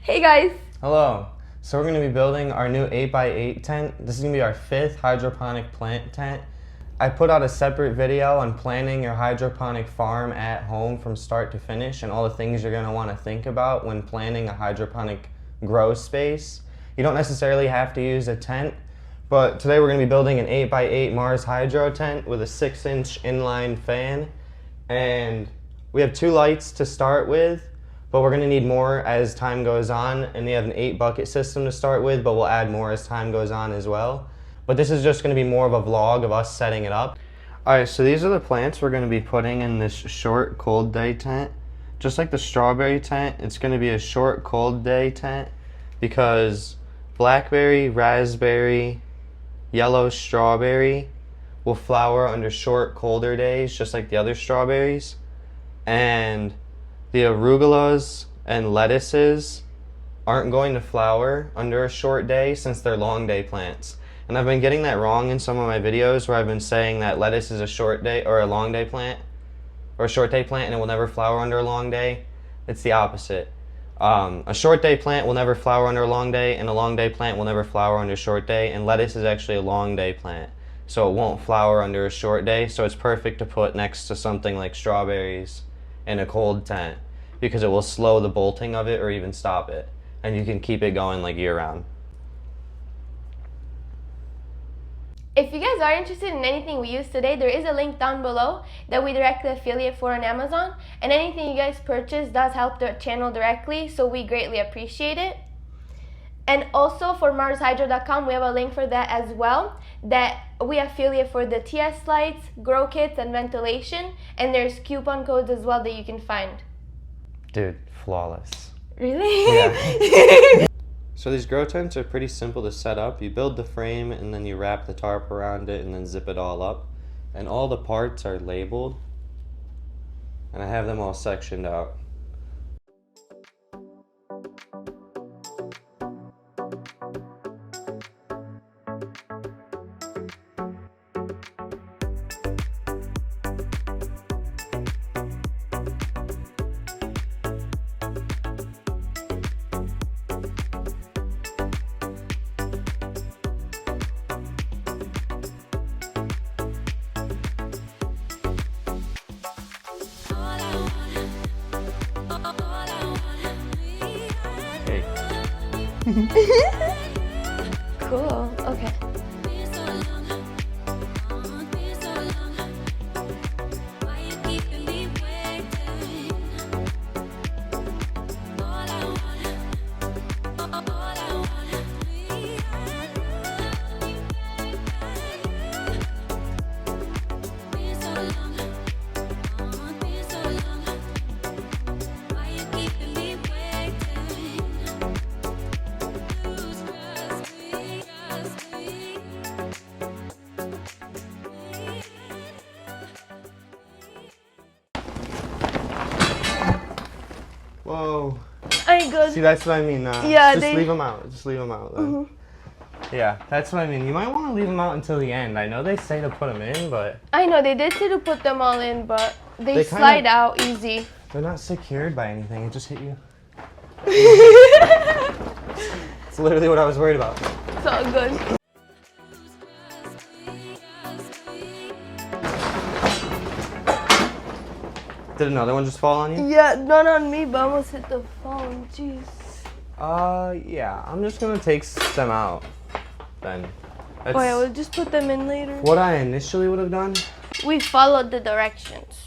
Hey guys! Hello. So we're going to be building our new 8x8 tent. This is going to be our 5th hydroponic plant tent. I put out a separate video on planning your hydroponic farm at home from start to finish and all the things you're going to want to think about when planning a hydroponic grow space. You don't necessarily have to use a tent, but today we're going to be building an 8x8 Mars Hydro tent with a 6-inch inline fan. And we have 2 lights to start with, but we're going to need more as time goes on. And we have an 8 bucket system to start with, but we'll add more as time goes on as well. But this is just going to be more of a vlog of us setting it up. Alright, so these are the plants we're going to be putting in this short cold day tent. Just like the strawberry tent, it's going to be a short cold day tent because blackberry, raspberry, yellow strawberry will flower under short colder days just like the other strawberries. And the arugulas and lettuces aren't going to flower under a short day since they're long day plants. And I've been getting that wrong in some of my videos where I've been saying that lettuce is a short day or a long day plant or a short day plant and it will never flower under a long day. It's the opposite. A short day plant will never flower under a long day, and a long day plant will never flower under a short day, and lettuce is actually a long day plant, so it won't flower under a short day. So it's perfect to put next to something like strawberries in a cold tent because it will slow the bolting of it or even stop it, and you can keep it going like year round. If you guys are interested in anything we use today, there is a link down below that we directly affiliate for on Amazon. And anything you guys purchase does help the channel directly, so we greatly appreciate it. And also for marshydro.com, we have a link for that as well, that we affiliate for the TS lights, grow kits, and ventilation. And there's coupon codes as well that you can find. Dude, flawless. Really? Yeah. So these grow tents are pretty simple to set up. You build the frame and then you wrap the tarp around it and then zip it all up. And all the parts are labeled. And I have them all sectioned out. Cool. Okay. Whoa. Are you good? See, that's what I mean. Yeah, just leave them out. Just leave them out. Then. Yeah, that's what I mean. You might want to leave them out until the end. I know they say to put them in, but... I know, they did say to put them all in, but they slide out easy. They're not secured by anything. It just hit you. It's literally what I was worried about. It's all good. Did another one just fall on you? Yeah, not on me, but I almost hit the phone. Jeez. Yeah. I'm just gonna take them out then. Oh yeah, we'll just put them in later. What I initially would have done? We followed the directions.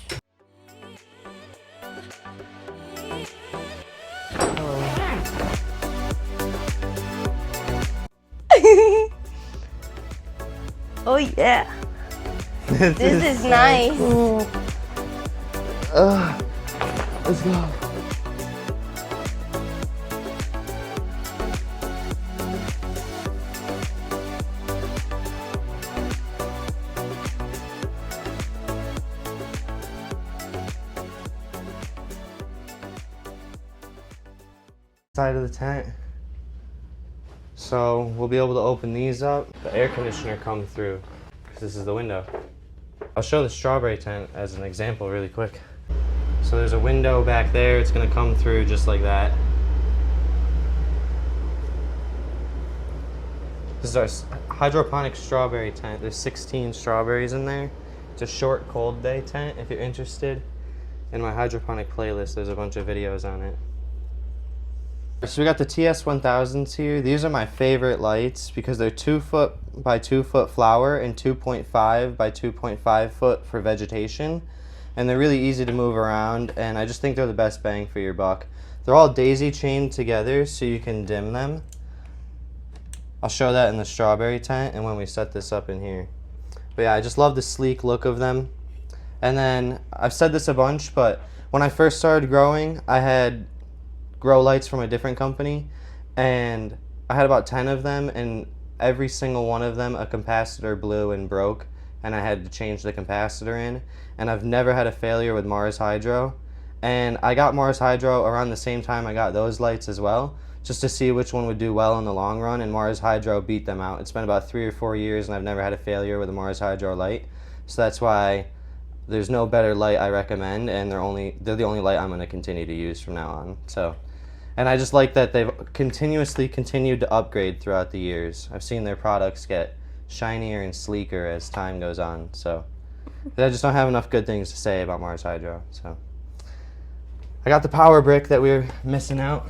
Oh yeah. This is nice. Cool. Let's go. Side of the tent. So we'll be able to open these up. The air conditioner comes through because this is the window. I'll show the strawberry tent as an example really quick. So there's a window back there. It's gonna come through just like that. This is our hydroponic strawberry tent. There's 16 strawberries in there. It's a short cold day tent if you're interested. In my hydroponic playlist, there's a bunch of videos on it. So we got the TS1000s here. These are my favorite lights because they're 2 foot by 2 foot flower and 2.5 by 2.5 foot for vegetation. And they're really easy to move around, and I just think they're the best bang for your buck. They're all daisy chained together so you can dim them. I'll show that in the strawberry tent and when we set this up in here. But yeah, I just love the sleek look of them. And then, I've said this a bunch, but when I first started growing, I had grow lights from a different company, and I had about 10 of them, and every single one of them a capacitor blew and broke, and I had to change the capacitor in, and I've never had a failure with Mars Hydro. And I got Mars Hydro around the same time I got those lights as well, just to see which one would do well in the long run, and Mars Hydro beat them out. It's been about 3 or 4 years and I've never had a failure with a Mars Hydro light, so that's why there's no better light I recommend, and they're the only light I'm going to continue to use from now on. So, and I just like that they've continuously continued to upgrade throughout the years. I've seen their products get shinier and sleeker as time goes on. So, I just don't have enough good things to say about Mars Hydro. So, I got the power brick that we were missing out.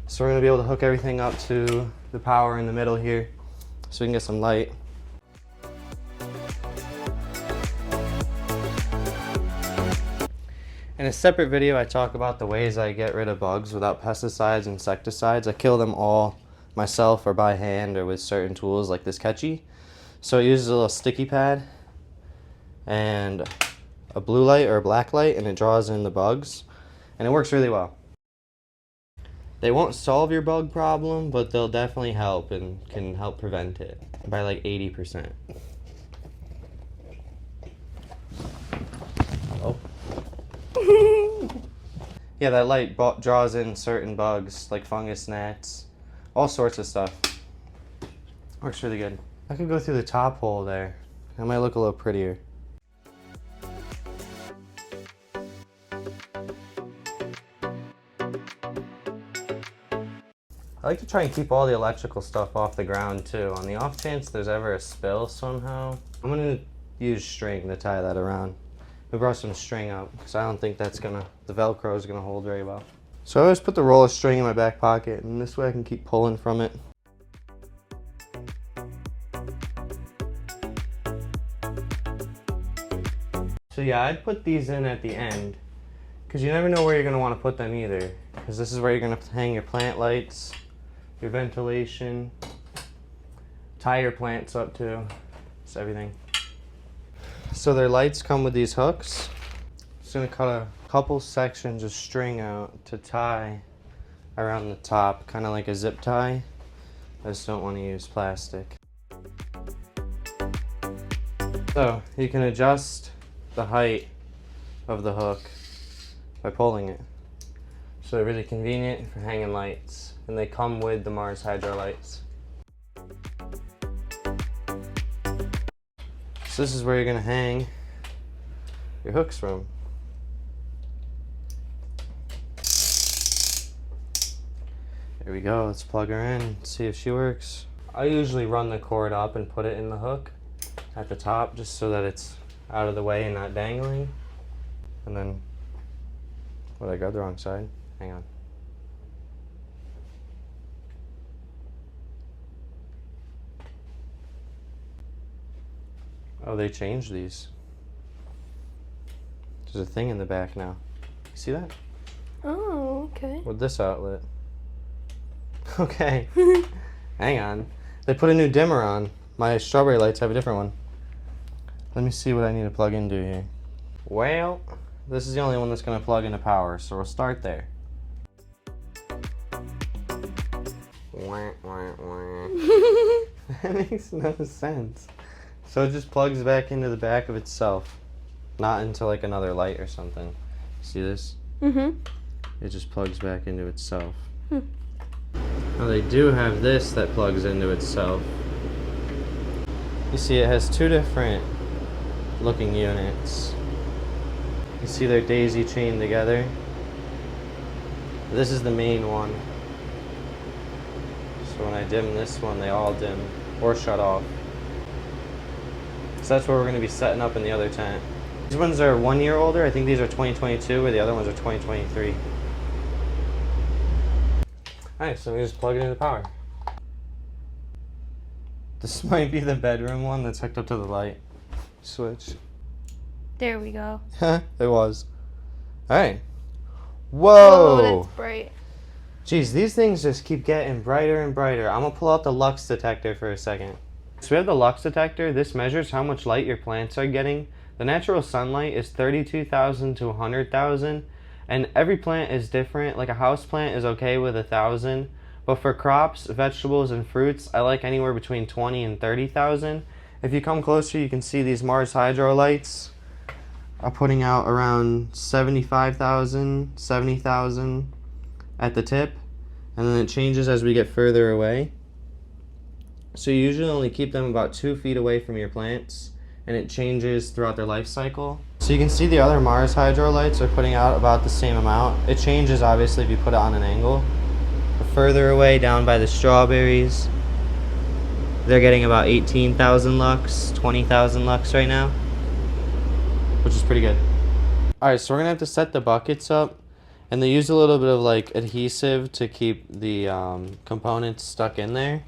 So we're going to be able to hook everything up to the power in the middle here so we can get some light. In a separate video, I talk about the ways I get rid of bugs without pesticides and insecticides. I kill them all myself or by hand or with certain tools like this catchy. So it uses a little sticky pad and a blue light or a black light, and it draws in the bugs, and it works really well. They won't solve your bug problem, but they'll definitely help and can help prevent it by like 80%. Oh. Yeah, that light draws in certain bugs like fungus gnats, all sorts of stuff. Works really good. I could go through the top hole there. That might look a little prettier. I like to try and keep all the electrical stuff off the ground too. On the off chance there's ever a spill somehow, I'm gonna use string to tie that around. We brought some string up because I don't think the Velcro is gonna hold very well. So I always put the roll of string in my back pocket, and this way I can keep pulling from it. So yeah, I'd put these in at the end because you never know where you're gonna want to put them either. Because this is where you're gonna hang your plant lights, your ventilation, tie your plants up to, it's everything. So their lights come with these hooks. Just gonna cut a couple sections of string out to tie around the top, kind of like a zip tie. I just don't want to use plastic. So you can adjust the height of the hook by pulling it. So they're really convenient for hanging lights, and they come with the Mars Hydro lights. So this is where you're gonna hang your hooks from. There we go, let's plug her in, see if she works. I usually run the cord up and put it in the hook at the top just so that it's out of the way and not dangling. And then, what, I got the wrong side? Hang on. Oh, they changed these. There's a thing in the back now. See that? Oh, okay. With this outlet. Okay. Hang on. They put a new dimmer on. My strawberry lights have a different one. Let me see what I need to plug into here. Well, this is the only one that's going to plug into power, so we'll start there. That makes no sense. So it just plugs back into the back of itself, not into like another light or something. See this? Mm-hmm. It just plugs back into itself. Now they do have this that plugs into itself. You see it has two different looking units. You see they're daisy chained together. This is the main one. So when I dim this one, they all dim or shut off. So that's what we're going to be setting up in the other tent. These ones are 1 year older. I think these are 2022, where the other ones are 2023. Alright, so we just plug it into power. This might be the bedroom one that's hooked up to the light switch. There we go. It was. Alright. Whoa! Whoa, that's bright. Jeez, these things just keep getting brighter and brighter. I'm gonna pull out the lux detector for a second. So we have the lux detector. This measures how much light your plants are getting. The natural sunlight is 32,000 to 100,000, and every plant is different. Like a house plant is okay with 1,000, but for crops, vegetables, and fruits, I like anywhere between 20 and 30,000. If you come closer, you can see these Mars Hydro lights are putting out around 75,000, 70,000 at the tip, and then it changes as we get further away. So you usually only keep them about 2 feet away from your plants, and it changes throughout their life cycle. So you can see the other Mars Hydro lights are putting out about the same amount. It changes obviously if you put it on an angle. But further away, down by the strawberries, they're getting about 18,000 lux, 20,000 lux right now, which is pretty good. Alright, so we're gonna have to set the buckets up, and they use a little bit of like adhesive to keep the components stuck in there.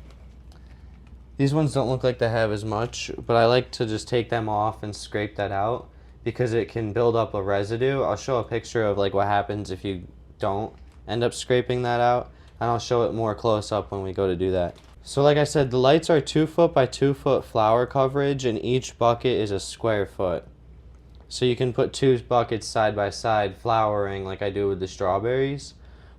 These ones don't look like they have as much, but I like to just take them off and scrape that out because it can build up a residue. I'll show a picture of like what happens if you don't end up scraping that out, and I'll show it more close up when we go to do that. So like I said, the lights are 2 foot by 2 foot flower coverage, and each bucket is a square foot. So you can put 2 buckets side by side flowering like I do with the strawberries.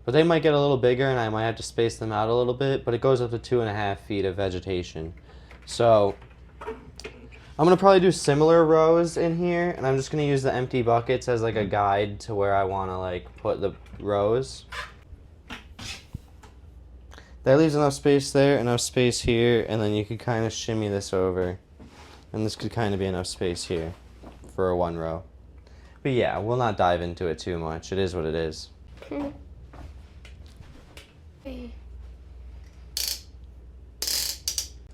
But they might get a little bigger and I might have to space them out a little bit, but it goes up to 2.5 feet of vegetation. So I'm going to probably do similar rows in here, and I'm just going to use the empty buckets as like a guide to where I want to like put the rows. That leaves enough space there, enough space here, and then you could kind of shimmy this over. And this could kind of be enough space here for a 1 row. But yeah, we'll not dive into it too much. It is what it is.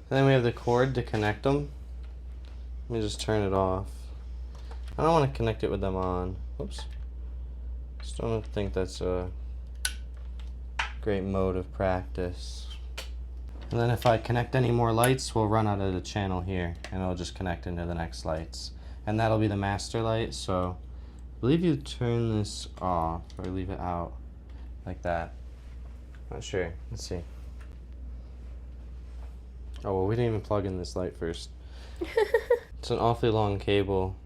And then we have the cord to connect them. Let me just turn it off. I don't want to connect it with them on. Oops. Just don't think that's a great mode of practice. And then if I connect any more lights, we'll run out of the channel here, and it'll just connect into the next lights. And that'll be the master light, so I believe you turn this off or leave it out like that. Not sure. Let's see. Oh, well, we didn't even plug in this light first. It's an awfully long cable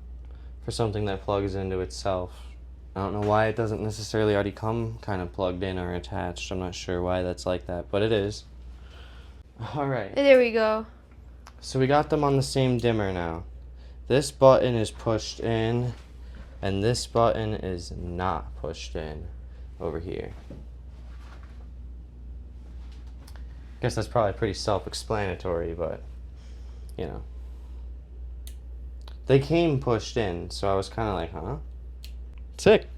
for something that plugs into itself. I don't know why it doesn't necessarily already come kind of plugged in or attached. I'm not sure why that's like that, but it is. Alright. There we go. So we got them on the same dimmer now. This button is pushed in, and this button is not pushed in over here. Guess that's probably pretty self-explanatory, but, you know. They came pushed in, so I was kind of like, huh? Sick.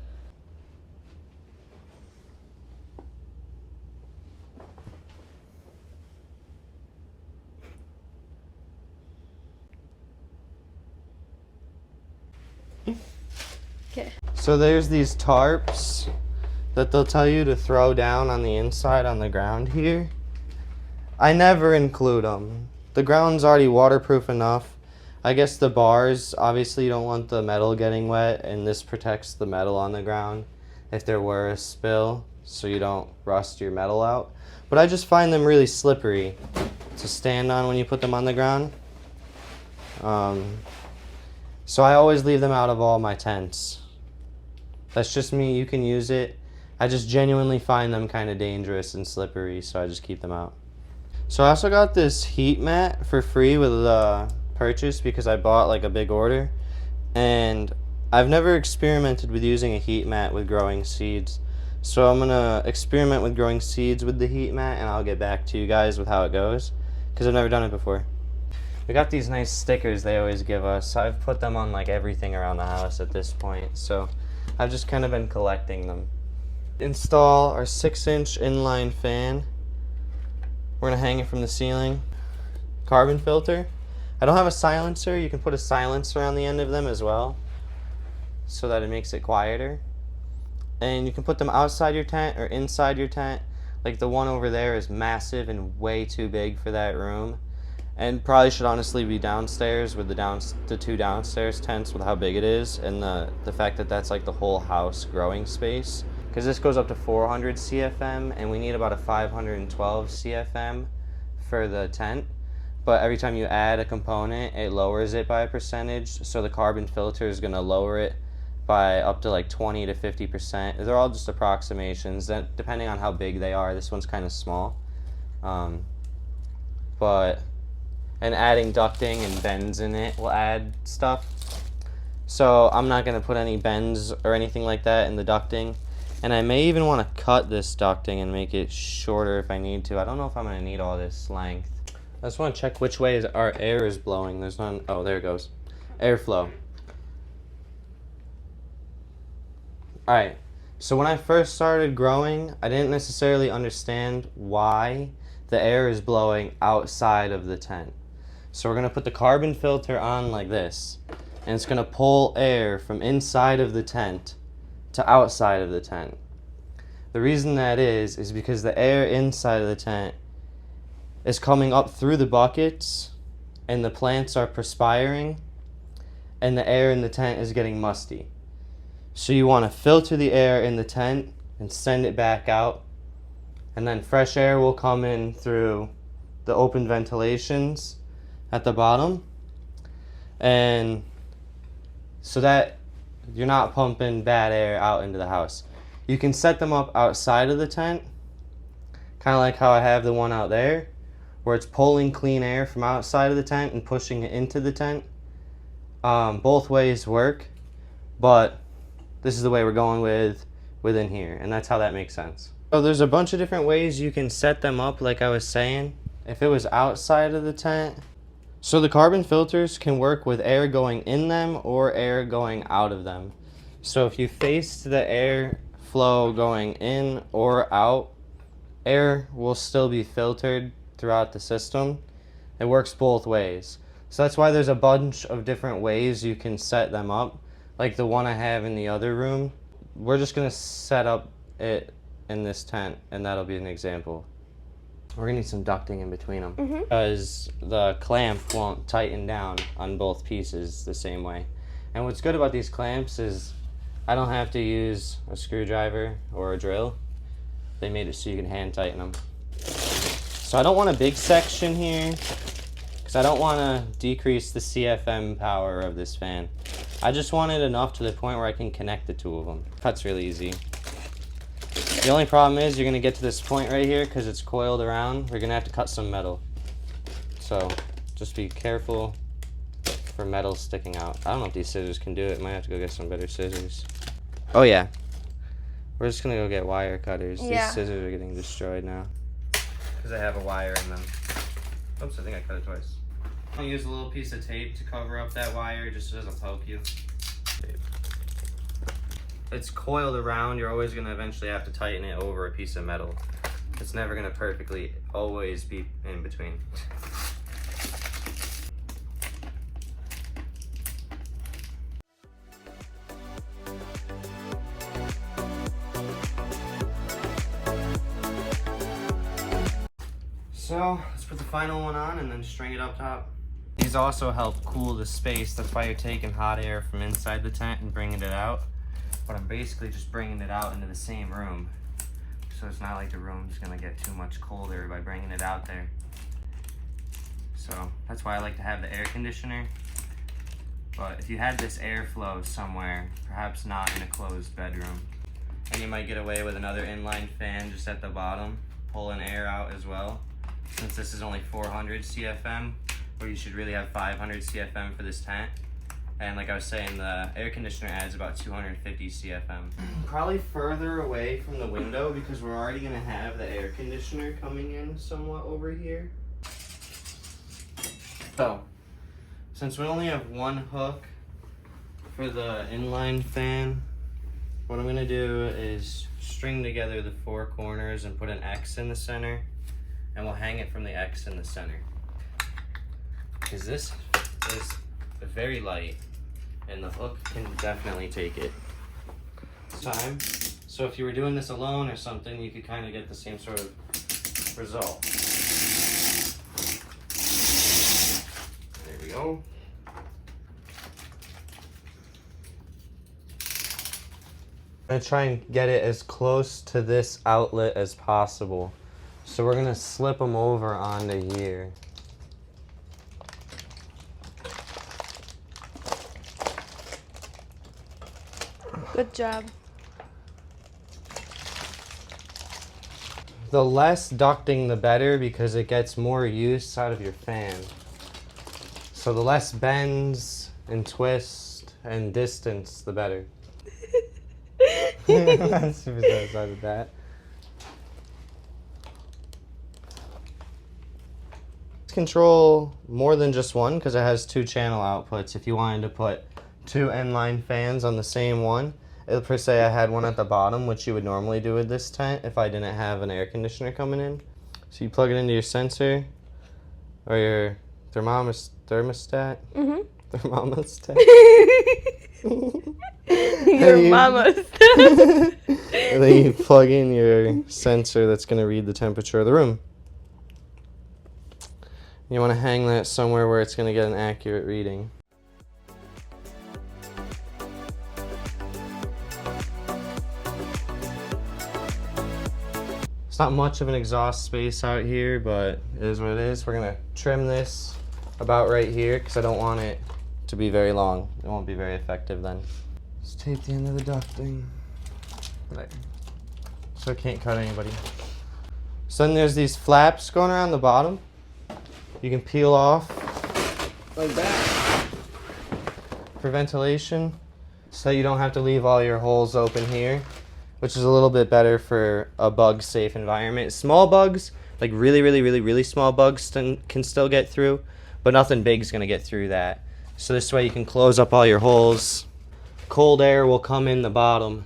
Okay. So there's these tarps that they'll tell you to throw down on the inside on the ground here. I never include them. The ground's already waterproof enough. I guess the bars, obviously you don't want the metal getting wet, and this protects the metal on the ground if there were a spill, so you don't rust your metal out. But I just find them really slippery to stand on when you put them on the ground. So I always leave them out of all my tents. That's just me. You can use it. I just genuinely find them kind of dangerous and slippery, so I just keep them out. So I also got this heat mat for free with the purchase because I bought like a big order, and I've never experimented with using a heat mat with growing seeds. So I'm gonna experiment with growing seeds with the heat mat, and I'll get back to you guys with how it goes because I've never done it before. We got these nice stickers they always give us. I've put them on like everything around the house at this point, so I've just kind of been collecting them. Install our 6-inch inline fan We're gonna hang it from the ceiling. Carbon filter. I don't have a silencer. You can put a silencer on the end of them as well, so that it makes it quieter. And you can put them outside your tent or inside your tent. Like the one over there is massive and way too big for that room, and probably should honestly be downstairs with the two downstairs tents with how big it is, and the fact that that's like the whole house growing space. Because this goes up to 400 CFM, and we need about a 512 CFM for the tent. But every time you add a component, it lowers it by a percentage. So the carbon filter is going to lower it by up to like 20 to 50%. They're all just approximations, that depending on how big they are. This one's kind of small. And adding ducting and bends in it will add stuff. So I'm not going to put any bends or anything like that in the ducting. And I may even want to cut this ducting and make it shorter if I need to. I don't know if I'm going to need all this length. I just want to check which way our air is blowing. There's none. Oh, there it goes. Airflow. Alright, so when I first started growing, I didn't necessarily understand why the air is blowing outside of the tent. So we're going to put the carbon filter on like this, and it's going to pull air from inside of the tent to outside of the tent. The reason that is because the air inside of the tent is coming up through the buckets, and the plants are perspiring, and the air in the tent is getting musty. So you want to filter the air in the tent and send it back out, and then fresh air will come in through the open ventilations at the bottom, and so that you're not pumping bad air out into the house. You can set them up outside of the tent, kind of like how I have the one out there, where it's pulling clean air from outside of the tent and pushing it into the tent. Both ways work, but this is the way we're going within here, and that's how that makes sense. So there's a bunch of different ways you can set them up, like I was saying. If it was outside of the tent, so the carbon filters can work with air going in them or air going out of them. So if you face the air flow going in or out, air will still be filtered throughout the system. It works both ways. So that's why there's a bunch of different ways you can set them up. Like the one I have in the other room, we're just going to set up it in this tent, and that'll be an example. We're going to need some ducting in between them, because the clamp won't tighten down on both pieces the same way. And what's good about these clamps is I don't have to use a screwdriver or a drill. They made it so you can hand tighten them. So I don't want a big section here, because I don't want to decrease the CFM power of this fan. I just want it enough to the point where I can connect the two of them. Cut's really easy. The only problem is you're going to get to this point right here, because it's coiled around, we're going to have to cut some metal. So just be careful for metal sticking out. I don't know if these scissors can do it. Might have to go get some better scissors. Oh yeah. We're just going to go get wire cutters. Yeah. These scissors are getting destroyed now, because I have a wire in them. Oops, I think I cut it twice. I'll use a little piece of tape to cover up that wire just so it doesn't poke you. It's coiled around, you're always going to eventually have to tighten it over a piece of metal. It's never going to perfectly always be in between. So let's put the final one on and then string it up top. These also help cool the space. That's why you're taking hot air from inside the tent and bringing it out. But I'm basically just bringing it out into the same room. So it's not like the room's gonna get too much colder by bringing it out there. So that's why I like to have the air conditioner. But if you had this airflow somewhere, perhaps not in a closed bedroom, and you might get away with another inline fan just at the bottom, pulling air out as well. Since this is only 400 CFM, where you should really have 500 CFM for this tent. And like I was saying, the air conditioner adds about 250 CFM. Probably further away from the window, because we're already gonna have the air conditioner coming in somewhat over here. So, since we only have one hook for the inline fan, what I'm gonna do is string together the four corners and put an X in the center. and we'll hang it from the X in the center. Because this is very light and the hook can definitely take it. Time. So if you were doing this alone or something, you could kind of get the same sort of result. There we go. I'm gonna try and get it as close to this outlet as possible. So we're gonna slip them over onto here. Good job. The less ducting the better because it gets more use out of your fan. So the less bends and twist and distance, the better. Let's see if it's outside of that. Control more than just one because it has 2 channel outputs. If you wanted to put 2 inline fans on the same one, it per se I had one at the bottom, which you would normally do with this tent if I didn't have an air conditioner coming in. So you plug it into your sensor or your thermostat. Thermostat. Your mama's. And then you plug in your sensor that's going to read the temperature of the room. You want to hang that somewhere where it's going to get an accurate reading. It's not much of an exhaust space out here, but it is what it is. We're going to trim this about right here because I don't want it to be very long. It won't be very effective then. Just tape the end of the ducting. Right. So it can't cut anybody. So then there's these flaps going around the bottom. You can peel off like that for ventilation so you don't have to leave all your holes open here, which is a little bit better for a bug safe environment. Small bugs, like really small bugs can still get through, but nothing big is going to get through that. So this way you can close up all your holes. Cold air will come in the bottom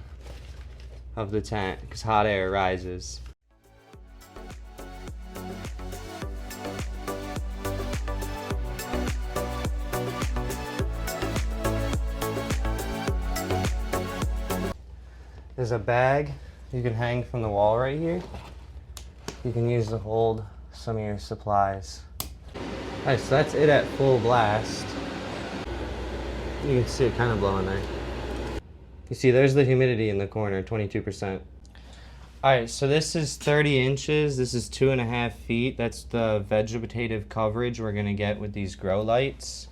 of the tent because hot air rises. There's a bag you can hang from the wall right here. You can use to hold some of your supplies. Alright, so that's it at full blast. You can see it kind of blowing there. You see, there's the humidity in the corner, 22%. Alright, so this is 30 inches. This is 2.5 feet. That's the vegetative coverage we're going to get with these grow lights.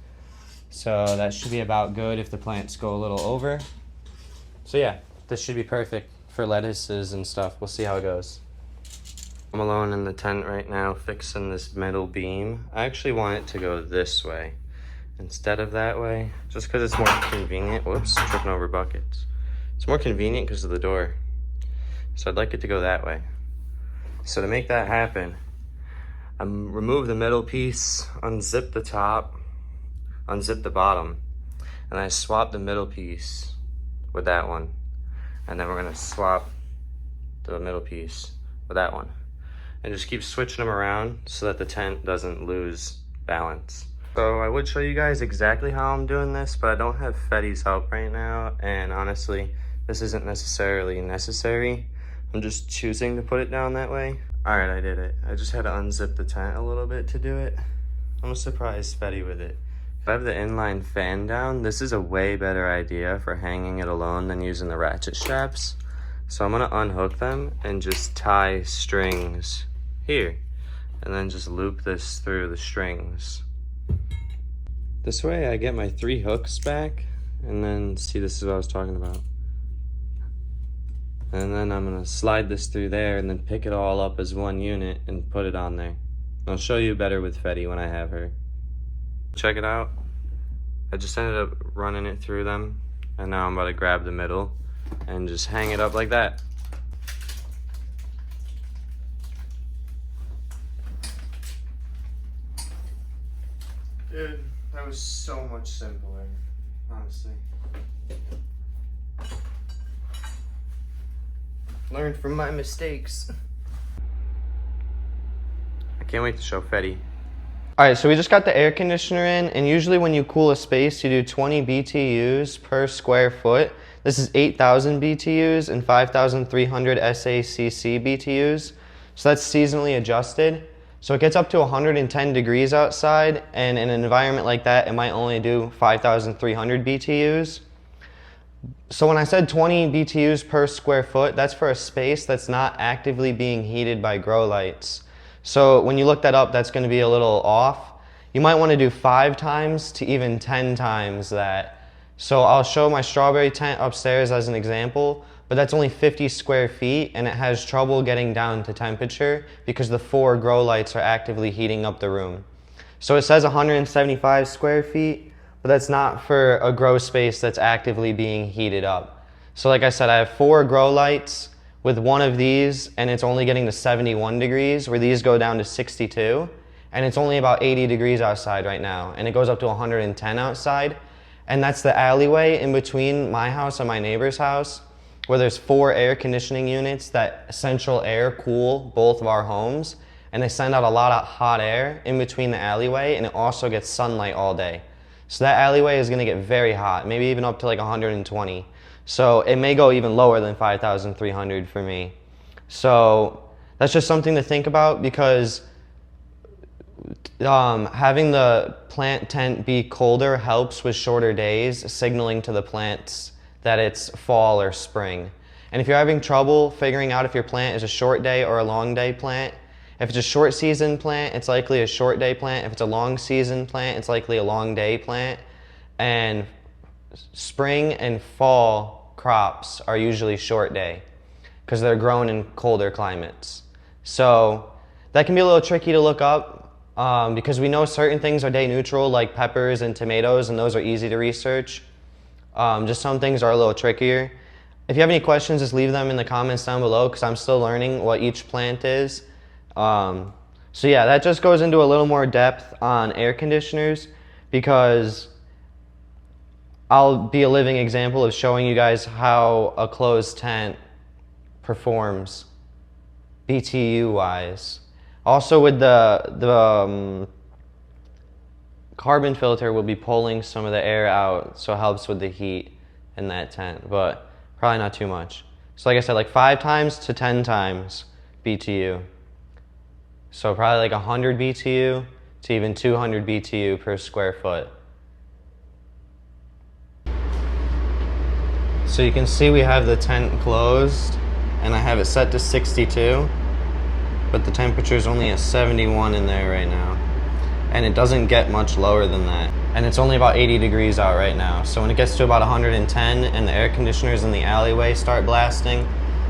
So that should be about good if the plants go a little over. So yeah, this should be perfect for lettuces and stuff. We'll see how it goes. I'm alone in the tent right now fixing this metal beam. I actually want it to go this way instead of that way, just because it's more convenient. Whoops, tripping over buckets. It's more convenient because of the door. So I'd like it to go that way. So to make that happen, remove the middle piece, unzip the top, unzip the bottom, and I swap the middle piece with that one. And then we're gonna swap the middle piece with that one. And just keep switching them around so that the tent doesn't lose balance. So I would show you guys exactly how I'm doing this, but I don't have Fetty's help right now. And honestly, this isn't necessarily necessary. I'm just choosing to put it down that way. All right, I did it. I just had to unzip the tent a little bit to do it. I'm gonna surprise Fetty with it. If I have the inline fan down, this is a way better idea for hanging it alone than using the ratchet straps. So I'm gonna unhook them and just tie strings here, and then just loop this through the strings. This way I get my 3 hooks back, and then see, this is what I was talking about. And then I'm gonna slide this through there and then pick it all up as one unit and put it on there. I'll show you better with Fetty when I have her. Check it out. I just ended up running it through them, and now I'm about to grab the middle and just hang it up like that. Dude, that was so much simpler, honestly. Learned from my mistakes. I can't wait to show Fetty. All right, so we just got the air conditioner in, and usually when you cool a space, you do 20 BTUs per square foot. This is 8,000 BTUs and 5,300 SACC BTUs. So that's seasonally adjusted. So it gets up to 110 degrees outside, and in an environment like that, it might only do 5,300 BTUs. So when I said 20 BTUs per square foot, that's for a space that's not actively being heated by grow lights. So when you look that up, that's going to be a little off. You might want to do 5 times to even 10 times that. So I'll show my strawberry tent upstairs as an example, but that's only 50 square feet and it has trouble getting down to temperature because the 4 grow lights are actively heating up the room. So it says 175 square feet, but that's not for a grow space that's actively being heated up. So like I said, I have 4 grow lights with one of these, and it's only getting to 71 degrees, where these go down to 62, and it's only about 80 degrees outside right now, and it goes up to 110 outside, and that's the alleyway in between my house and my neighbor's house, where there's 4 air conditioning units that central air cool both of our homes, and they send out a lot of hot air in between the alleyway, and it also gets sunlight all day. So that alleyway is gonna get very hot, maybe even up to like 120. So it may go even lower than 5,300 for me. So that's just something to think about, because having the plant tent be colder helps with shorter days, signaling to the plants that it's fall or spring. And if you're having trouble figuring out if your plant is a short day or a long day plant, if it's a short season plant, it's likely a short day plant. If it's a long season plant, it's likely a long day plant. And spring and fall crops are usually short day because they're grown in colder climates. So that can be a little tricky to look up because we know certain things are day neutral, like peppers and tomatoes, and those are easy to research. Just some things are a little trickier. If you have any questions, just leave them in the comments down below, because I'm still learning what each plant is. So yeah, that just goes into a little more depth on air conditioners, because I'll be a living example of showing you guys how a closed tent performs BTU wise. Also with the carbon filter, will be pulling some of the air out, so it helps with the heat in that tent, but probably not too much. So like I said, like 5 times to 10 times BTU. So probably like 100 BTU to even 200 BTU per square foot. So you can see we have the tent closed, and I have it set to 62, but the temperature is only at 71 in there right now. And it doesn't get much lower than that. And it's only about 80 degrees out right now. So when it gets to about 110 and the air conditioners in the alleyway start blasting,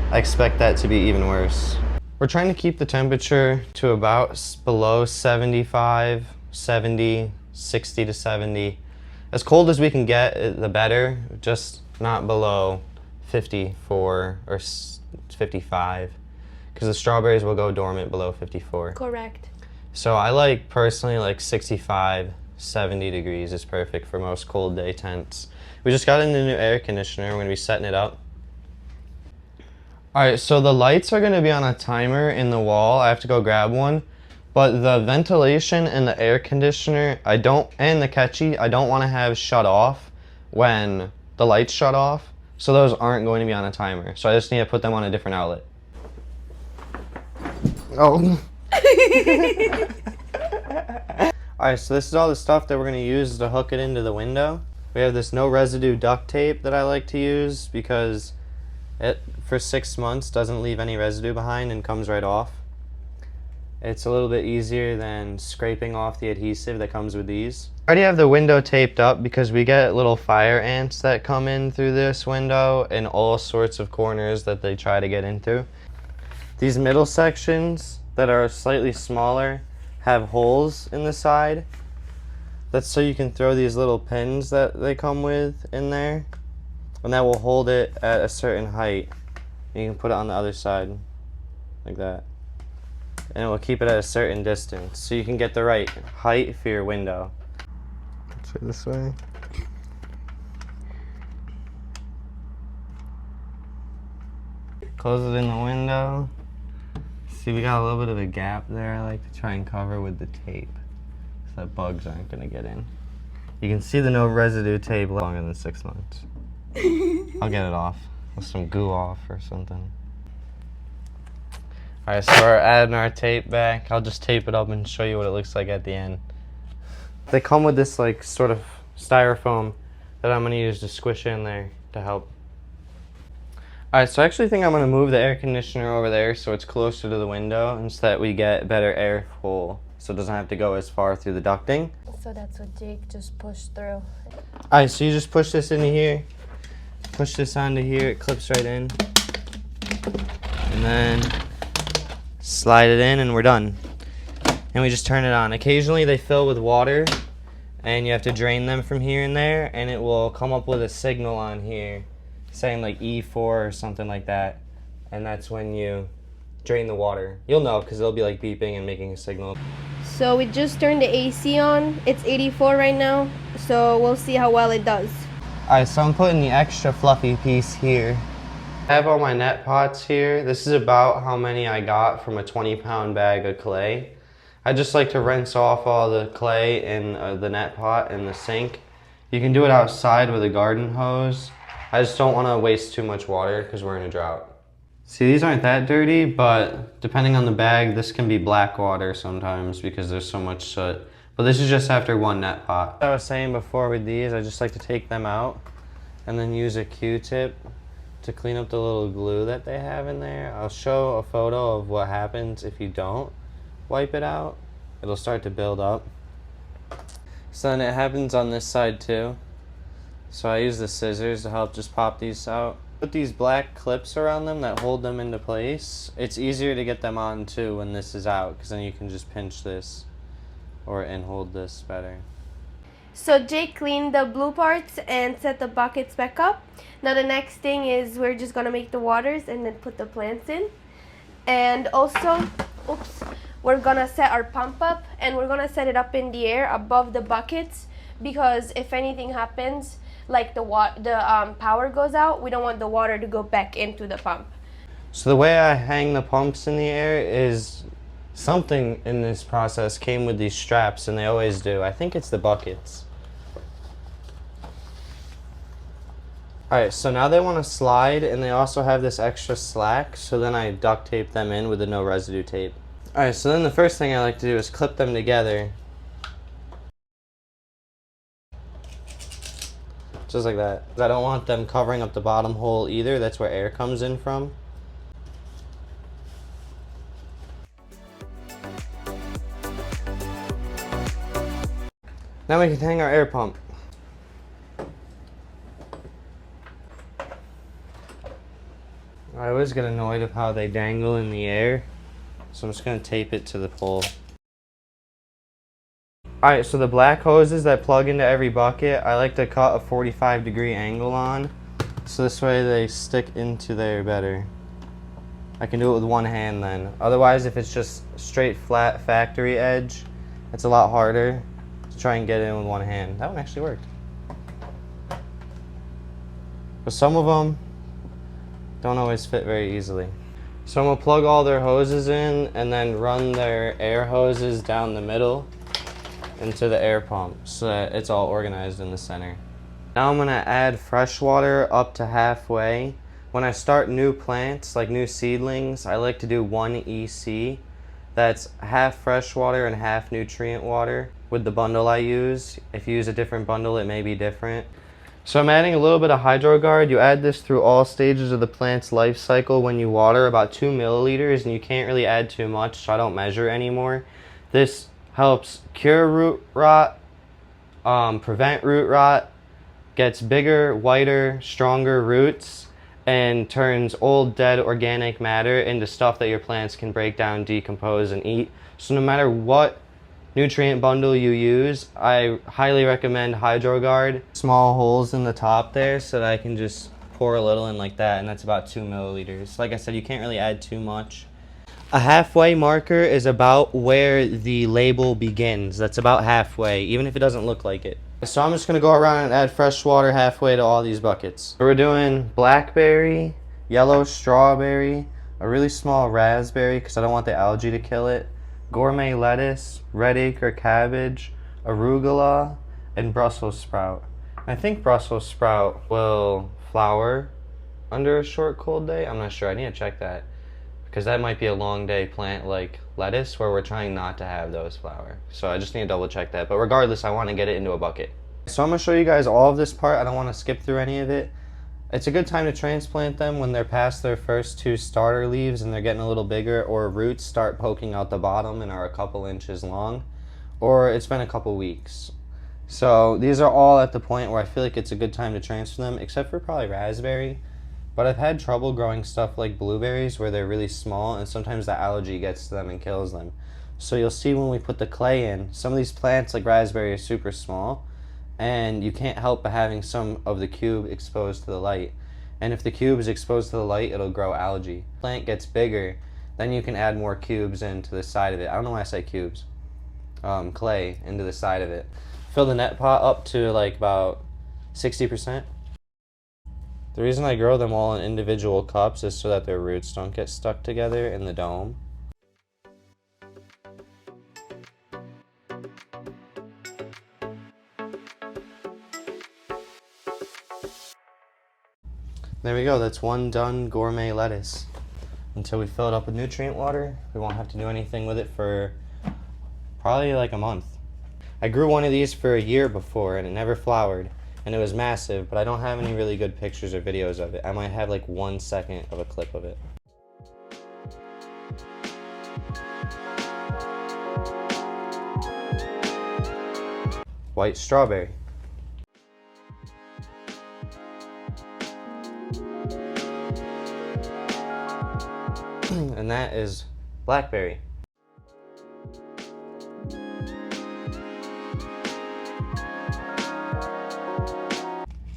I expect that to be even worse. We're trying to keep the temperature to about below 75, 70, 60 to 70. As cold as we can get, the better, just not below 54 or 55, because the strawberries will go dormant below 54. Correct. So I like, personally, like 65, 70 degrees is perfect for most cold day tents. We just got in the new air conditioner. We're gonna be setting it up. All right, so the lights are gonna be on a timer in the wall. I have to go grab one. But the ventilation in the air conditioner, and the catchy, I don't wanna have shut off when the lights shut off. So those aren't going to be on a timer. So I just need to put them on a different outlet. Oh. Alright, so this is all the stuff that we're going to use to hook it into the window. We have this no residue duct tape that I like to use because it, for 6 months, doesn't leave any residue behind and comes right off. It's a little bit easier than scraping off the adhesive that comes with these. I already have the window taped up because we get little fire ants that come in through this window in all sorts of corners that they try to get into. These middle sections that are slightly smaller have holes in the side. That's so you can throw these little pins that they come with in there, and that will hold it at a certain height. You can put it on the other side like that, and it will keep it at a certain distance so you can get the right height for your window. Let's try this way. Close it in the window. See, we got a little bit of a gap there. I like to try and cover with the tape so that bugs aren't gonna get in. You can see the no residue tape longer than 6 months. I'll get it off with some goo off or something. Alright, so we're adding our tape back. I'll just tape it up and show you what it looks like at the end. They come with this like sort of styrofoam that I'm gonna use to squish in there to help. Alright, so I actually think I'm gonna move the air conditioner over there so it's closer to the window and so that we get better airflow so it doesn't have to go as far through the ducting. So that's what Jake just pushed through. Alright, so you just push this into here, push this onto here, it clips right in, and then slide it in and we're done. And we just turn it on. Occasionally they fill with water and you have to drain them from here and there, and it will come up with a signal on here saying like E4 or something like that, and that's when you drain the water. You'll know because it'll be like beeping and making a signal. So we just turned the AC on. It's 84 right now, so we'll see how well it does. Alright, so I'm putting the extra fluffy piece here. I have all my net pots here. This is about how many I got from a 20-pound bag of clay. I just like to rinse off all the clay in the net pot in the sink. You can do it outside with a garden hose. I just don't want to waste too much water because we're in a drought. See, these aren't that dirty, but depending on the bag, this can be black water sometimes because there's so much soot. But this is just after one net pot. I was saying before with these, I just like to take them out and then use a Q-tip to clean up the little glue that they have in there. I'll show a photo of what happens if you don't wipe it out. It'll start to build up. So then it happens on this side too. So I use the scissors to help just pop these out. Put these black clips around them that hold them into place. It's easier to get them on too when this is out, because then you can just pinch this and hold this better. So Jake cleaned the blue parts and set the buckets back up. Now the next thing is we're just gonna make the waters and then put the plants in. And also, we're gonna set our pump up, and we're gonna set it up in the air above the buckets, because if anything happens, like the power goes out, we don't want the water to go back into the pump. So the way I hang the pumps in the air is something in this process came with these straps, and they always do. I think it's the buckets. Alright, so now they want to slide, and they also have this extra slack, so then I duct tape them in with the no residue tape. Alright, so then the first thing I like to do is clip them together. Just like that. I don't want them covering up the bottom hole either. That's where air comes in from. Now we can hang our air pump. I always get annoyed of how they dangle in the air, so I'm just going to tape it to the pole. Alright, so the black hoses that plug into every bucket, I like to cut a 45-degree angle on, so this way they stick into there better. I can do it with one hand then. Otherwise, if it's just straight flat factory edge, it's a lot harder to try and get it in with one hand. That one actually worked. But some of them don't always fit very easily. So I'm going to plug all their hoses in and then run their air hoses down the middle into the air pump so that it's all organized in the center. Now I'm going to add fresh water up to halfway. When I start new plants, like new seedlings, I like to do 1 EC. That's half fresh water and half nutrient water with the bundle I use. If you use a different bundle, it may be different. So I'm adding a little bit of HydroGuard. You add this through all stages of the plant's life cycle when you water, about 2 milliliters, and you can't really add too much, so I don't measure anymore. This helps cure root rot, prevent root rot, gets bigger, whiter, stronger roots, and turns old, dead organic matter into stuff that your plants can break down, decompose, and eat. So no matter what nutrient bundle you use, I highly recommend HydroGuard. Small holes in the top there so that I can just pour a little in like that, and that's about 2 milliliters. Like I said, you can't really add too much. A halfway marker is about where the label begins. That's about halfway, even if it doesn't look like it. So I'm just going to go around and add fresh water halfway to all these buckets. So we're doing blackberry, yellow strawberry, a really small raspberry because I don't want the algae to kill it, gourmet lettuce, red acre cabbage, arugula, and Brussels sprout. I think Brussels sprout will flower under a short cold day. I'm not sure. I need to check that because that might be a long day plant like lettuce where we're trying not to have those flower. So I just need to double check that. But regardless, I want to get it into a bucket. So I'm going to show you guys all of this part. I don't want to skip through any of it. It's a good time to transplant them when they're past their first 2 starter leaves and they're getting a little bigger, or roots start poking out the bottom and are a couple inches long, or it's been a couple weeks. So these are all at the point where I feel like it's a good time to transfer them, except for probably raspberry. But I've had trouble growing stuff like blueberries where they're really small and sometimes the algae gets to them and kills them. So you'll see when we put the clay in, some of these plants like raspberry are super small, and you can't help but having some of the cube exposed to the light. And if the cube is exposed to the light, it'll grow algae. Plant gets bigger, then you can add more cubes into the side of it. I don't know why I say cubes. Clay into the side of it. Fill the net pot up to like about 60%. The reason I grow them all in individual cups is so that their roots don't get stuck together in the dome. There we go, that's one done gourmet lettuce. Until we fill it up with nutrient water, we won't have to do anything with it for probably like a month. I grew one of these for a year before and it never flowered, and it was massive, but I don't have any really good pictures or videos of it. I might have like 1 second of a clip of it. White strawberry. And that is blackberry.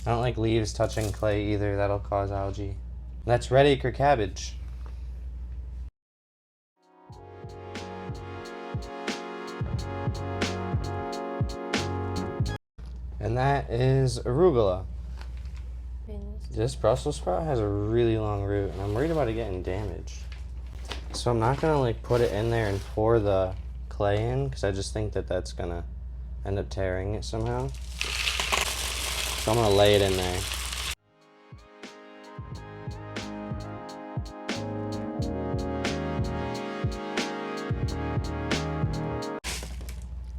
I don't like leaves touching clay either, that'll cause algae. That's red acre cabbage. And that is arugula. This Brussels sprout has a really long root and I'm worried about it getting damaged. So I'm not gonna like put it in there and pour the clay in because I just think that that's gonna end up tearing it somehow. So I'm gonna lay it in there.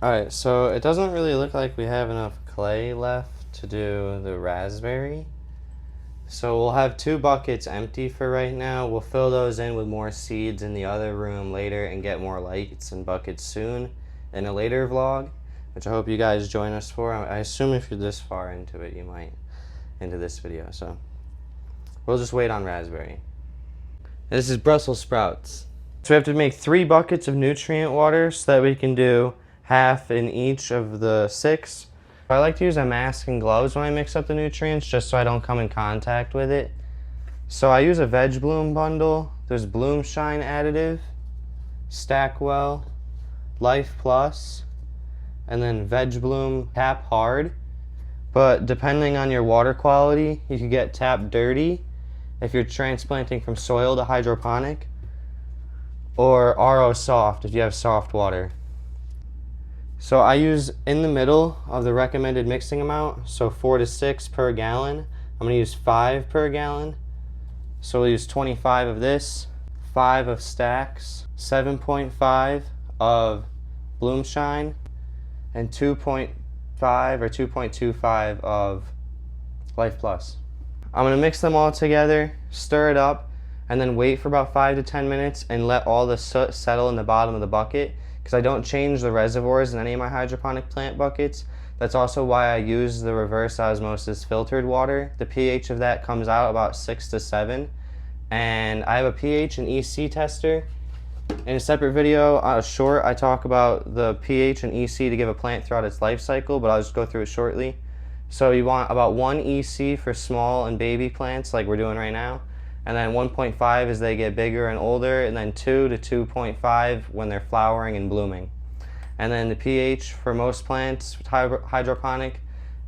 Alright, so it doesn't really look like we have enough clay left to do the raspberry. So we'll have 2 buckets empty for right now. We'll fill those in with more seeds in the other room later and get more lights and buckets soon in a later vlog, which I hope you guys join us for. I assume if you're this far into it, you might into this video. So we'll just wait on raspberry. This is Brussels sprouts. So we have to make 3 buckets of nutrient water so that we can do half in each of the 6. I like to use a mask and gloves when I mix up the nutrients just so I don't come in contact with it. So I use a veg bloom bundle. There's Bloom Shine additive, Stackwell, Life Plus, and then Veg Bloom Tap Hard. But depending on your water quality, you can get Tap Dirty if you're transplanting from soil to hydroponic, or RO Soft if you have soft water. So I use in the middle of the recommended mixing amount, so 4 to 6 per gallon. I'm going to use 5 per gallon. So we'll use 25 of this, 5 of Stacks, 7.5 of Bloom Shine, and 2.5 or 2.25 of Life Plus. I'm going to mix them all together, stir it up, and then wait for about 5 to 10 minutes and let all the soot settle in the bottom of the bucket. Because I don't change the reservoirs in any of my hydroponic plant buckets. That's also why I use the reverse osmosis filtered water. The pH of that comes out about 6 to 7. And I have a pH and EC tester. In a separate video, short, I talk about the pH and EC to give a plant throughout its life cycle, but I'll just go through it shortly. So you want about 1 EC for small and baby plants like we're doing right now. And then 1.5 as they get bigger and older, and then 2 to 2.5 when they're flowering and blooming. And then the pH for most plants, hydroponic,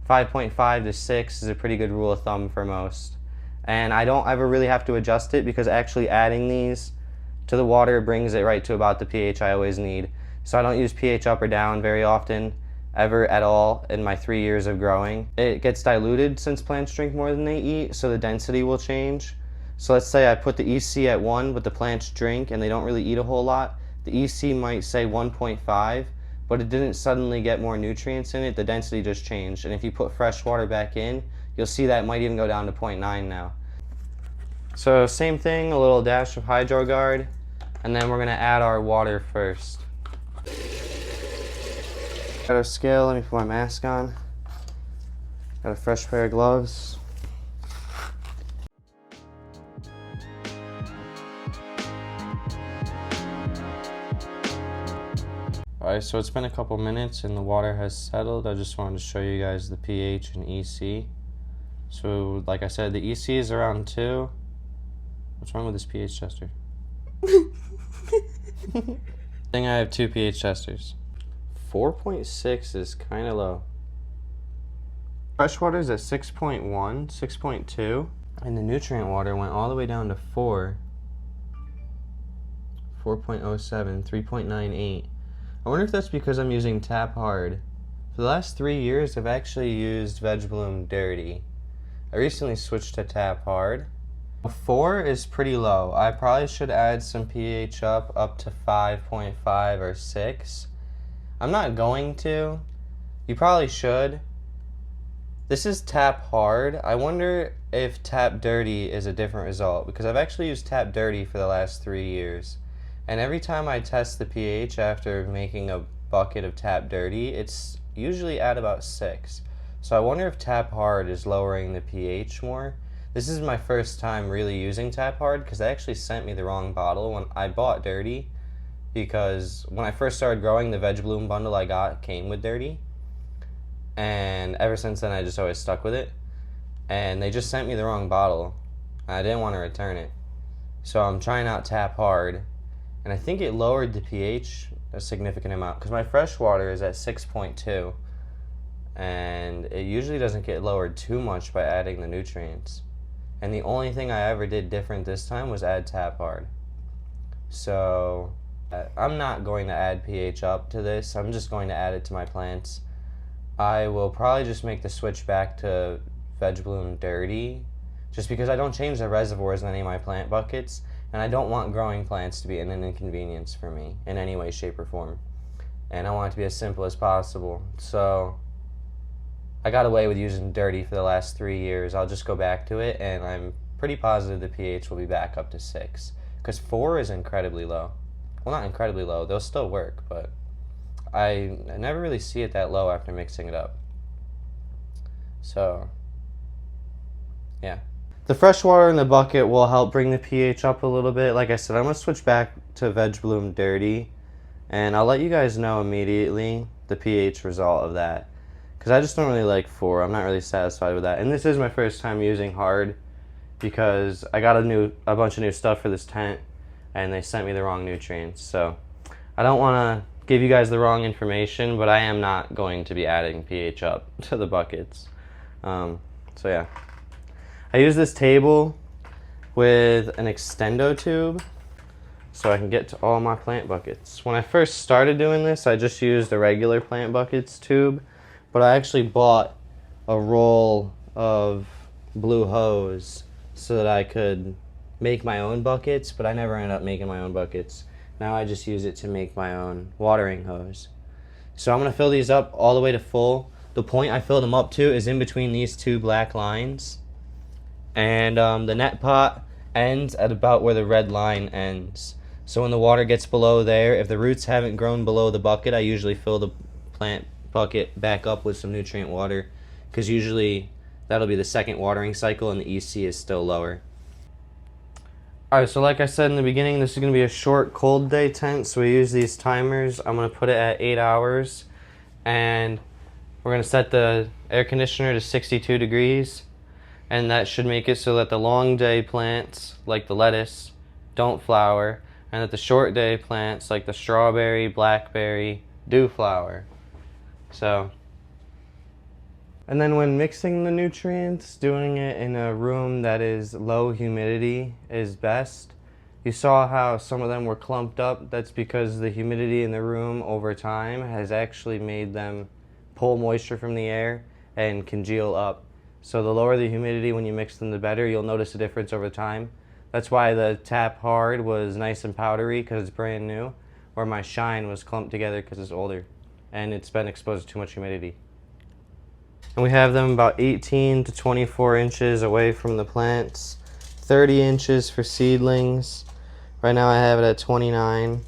5.5 to 6 is a pretty good rule of thumb for most. And I don't ever really have to adjust it because actually adding these to the water brings it right to about the pH I always need. So I don't use pH up or down very often, ever at all in my 3 years of growing. It gets diluted since plants drink more than they eat, so the density will change. So let's say I put the EC at 1, but the plants drink and they don't really eat a whole lot. The EC might say 1.5, but it didn't suddenly get more nutrients in it, the density just changed. And if you put fresh water back in, you'll see that it might even go down to 0.9 now. So same thing, a little dash of HydroGuard, and then we're gonna add our water first. Got our scale, let me put my mask on. Got a fresh pair of gloves. Alright, so it's been a couple minutes and the water has settled. I just wanted to show you guys the pH and EC. So, like I said, the EC is around 2. What's wrong with this pH tester? I think I have 2 pH testers. 4.6 is kind of low. Freshwater is at 6.1, 6.2, and the nutrient water went all the way down to 4. 4.07, 3.98. I wonder if that's because I'm using Tap Hard. For the last 3 years, I've actually used Veg Bloom Dirty. I recently switched to Tap Hard. 4 is pretty low. I probably should add some pH up to 5.5 or 6. I'm not going to. You probably should. This is Tap Hard. I wonder if Tap Dirty is a different result, because I've actually used Tap Dirty for the last 3 years. And every time I test the pH after making a bucket of Tap Dirty, it's usually at about 6. So I wonder if Tap Hard is lowering the pH more. This is my first time really using Tap Hard because they actually sent me the wrong bottle when I bought Dirty, because when I first started growing, the Veg Bloom bundle I got came with Dirty. And ever since then I just always stuck with it. And they just sent me the wrong bottle. I didn't want to return it. So I'm trying out Tap Hard. And I think it lowered the pH a significant amount because my fresh water is at 6.2, and it usually doesn't get lowered too much by adding the nutrients. And the only thing I ever did different this time was add Tap Hard. So I'm not going to add pH up to this. I'm just going to add it to my plants. I will probably just make the switch back to Veg Bloom Dirty just because I don't change the reservoirs in any of my plant buckets. And I don't want growing plants to be an inconvenience for me in any way, shape, or form. And I want it to be as simple as possible. So I got away with using Dirty for the last 3 years. I'll just go back to it, and I'm pretty positive the pH will be back up to 6. Because 4 is incredibly low. Well, not incredibly low. They'll still work, but I never really see it that low after mixing it up. So, yeah. The fresh water in the bucket will help bring the pH up a little bit. Like I said, I'm going to switch back to Veg Bloom Dirty, and I'll let you guys know immediately the pH result of that. Because I just don't really like 4. I'm not really satisfied with that. And this is my first time using hard because I got a bunch of new stuff for this tent, and they sent me the wrong nutrients. So I don't want to give you guys the wrong information, but I am not going to be adding pH up to the buckets. So yeah. I use this table with an extendo tube so I can get to all my plant buckets. When I first started doing this, I just used a regular plant buckets tube, but I actually bought a roll of blue hose so that I could make my own buckets, but I never ended up making my own buckets. Now I just use it to make my own watering hose. So I'm going to fill these up all the way to full. The point I filled them up to is in between these two black lines. And the net pot ends at about where the red line ends. So when the water gets below there, if the roots haven't grown below the bucket, I usually fill the plant bucket back up with some nutrient water, because usually that'll be the second watering cycle and the EC is still lower. Alright, so like I said in the beginning, this is going to be a short cold day tent, so we use these timers. I'm going to put it at 8 hours, and we're going to set the air conditioner to 62 degrees. And that should make it so that the long day plants, like the lettuce, don't flower, and that the short day plants, like the strawberry, blackberry, do flower. So, And then when mixing the nutrients, doing it in a room that is low humidity is best. You saw how some of them were clumped up. That's because the humidity in the room over time has actually made them pull moisture from the air and congeal up. So the lower the humidity when you mix them, the better. You'll notice a difference over time. That's why the Tap Hard was nice and powdery because it's brand new, or my Shine was clumped together because it's older and it's been exposed to too much humidity. And we have them about 18 to 24 inches away from the plants, 30 inches for seedlings. Right now I have it at 29.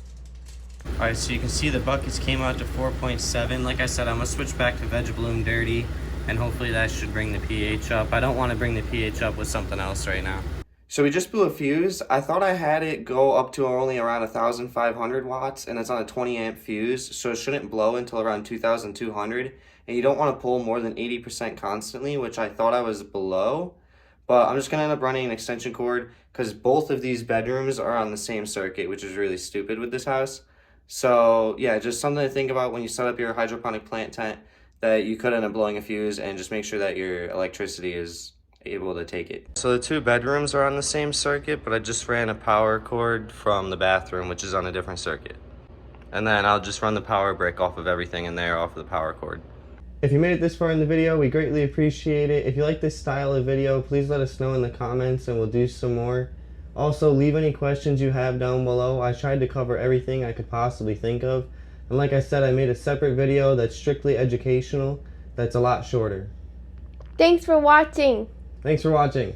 Alright, so you can see the buckets came out to 4.7. Like I said, I'm going to switch back to Veg Bloom Dirty, and hopefully that should bring the pH up. I don't want to bring the pH up with something else right now. So we just blew a fuse. I thought I had it go up to only around 1,500 watts, and it's on a 20 amp fuse, so it shouldn't blow until around 2,200. And you don't want to pull more than 80% constantly, which I thought I was below. But I'm just going to end up running an extension cord because both of these bedrooms are on the same circuit, which is really stupid with this house. So yeah, just something to think about when you set up your hydroponic plant tent, that you could end up blowing a fuse, and just make sure that your electricity is able to take it. So the two bedrooms are on the same circuit, but I just ran a power cord from the bathroom, which is on a different circuit. And then I'll just run the power brick off of everything in there off of the power cord. If you made it this far in the video, we greatly appreciate it. If you like this style of video, please let us know in the comments and we'll do some more. Also, leave any questions you have down below. I tried to cover everything I could possibly think of. And like I said, I made a separate video that's strictly educational, that's a lot shorter. Thanks for watching. Thanks for watching.